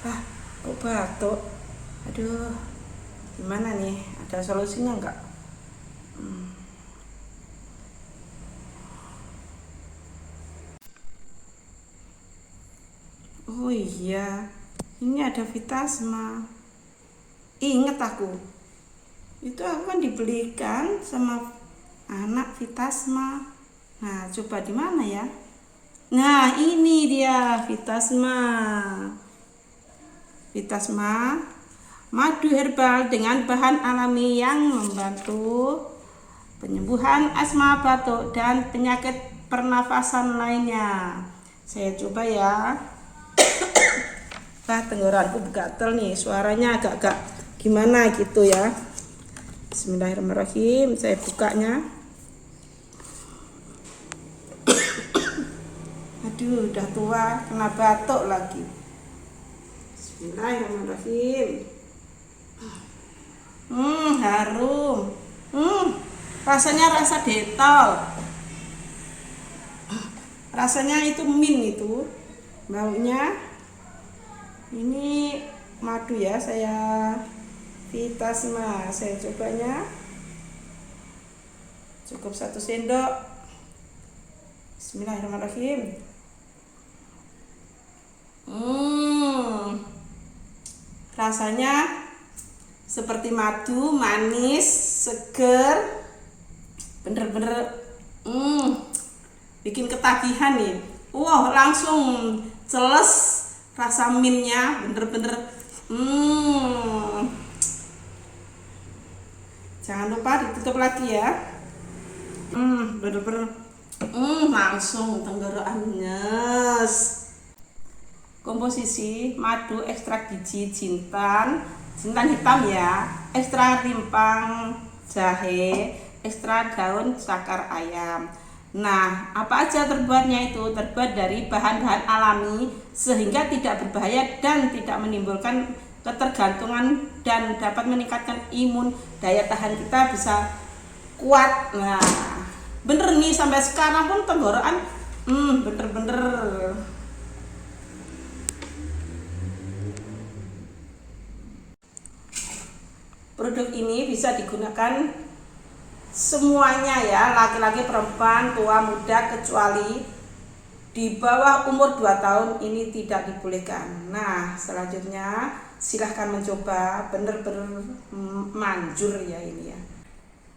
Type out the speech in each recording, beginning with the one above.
Ah, kok batuk? Aduh, gimana nih? Ada solusinya nggak? Oh iya, ini ada Vitasma. Ingat aku, itu aku kan dibelikan sama anak Vitasma. Nah, coba di mana ya? Nah, ini dia Vitasma. Vitasma madu herbal dengan bahan alami yang membantu penyembuhan asma, batuk, dan penyakit pernafasan lainnya. Saya coba ya. Tenggorokanku gatel nih, suaranya agak-agak gimana gitu ya. Bismillahirrahmanirrahim, saya bukanya. Aduh, udah tua, kena batuk lagi. Bismillahirrahmanirrahim. Harum. Rasanya rasa detol. Rasanya itu mint itu. Baunya ini madu ya, saya Vitasma, saya cobanya. Cukup 1 sendok. Bismillahirrahmanirrahim. Rasanya seperti madu, manis, seger, bener-bener bikin ketagihan nih. Wah, langsung celes rasa mintnya, bener-bener jangan lupa ditutup lagi ya. Bener-bener langsung tenggorokan nyes. Komposisi madu, ekstrak biji jintan hitam ya, ekstrak rimpang jahe, ekstrak daun sakar ayam. Nah, apa aja terbuatnya itu? Terbuat dari bahan-bahan alami sehingga tidak berbahaya dan tidak menimbulkan ketergantungan dan dapat meningkatkan imun, daya tahan kita bisa kuat. Nah, bener nih, sampai sekarang pun tenggorokan bener-bener. Produk ini bisa digunakan semuanya ya, laki-laki, perempuan, tua, muda, kecuali di bawah umur 2 tahun ini tidak dibolehkan. Nah, selanjutnya silahkan mencoba, bener-bener manjur ya ini ya.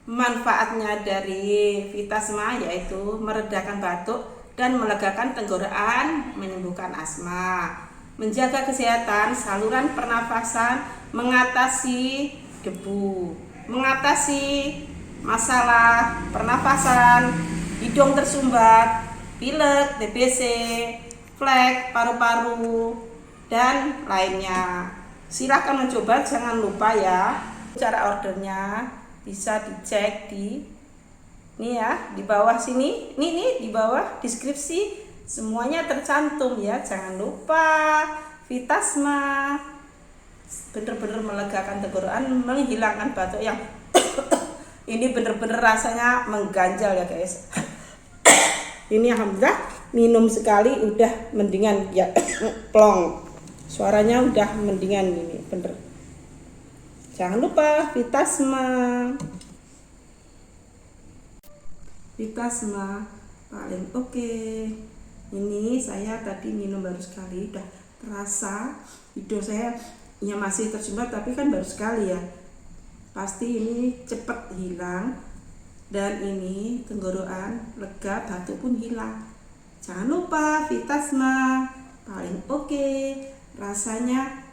Manfaatnya dari Vitasma yaitu meredakan batuk dan melegakan tenggorokan, menyembuhkan asma, menjaga kesehatan saluran pernafasan, mengatasi debu, mengatasi masalah pernafasan, hidung tersumbat, pilek, TBC, flek, paru-paru, dan lainnya. Silahkan mencoba, jangan lupa ya. Cara ordernya bisa dicek di ini ya, di bawah sini. Ini di bawah deskripsi semuanya tercantum ya. Jangan lupa Vitasma. Bener-bener melegakan tenggorokan, menghilangkan batuk yang ini bener-bener rasanya mengganjal ya guys. Ini alhamdulillah minum sekali udah mendingan ya. Plong, suaranya udah mendingan ini, bener. Jangan lupa Vitasma paling oke. Ini saya tadi minum baru sekali, udah terasa hidung saya ya masih tersumbat, tapi kan baru sekali ya, pasti ini cepet hilang. Dan ini tenggorokan lega, batuk pun hilang. Jangan lupa Vitasma paling oke, rasanya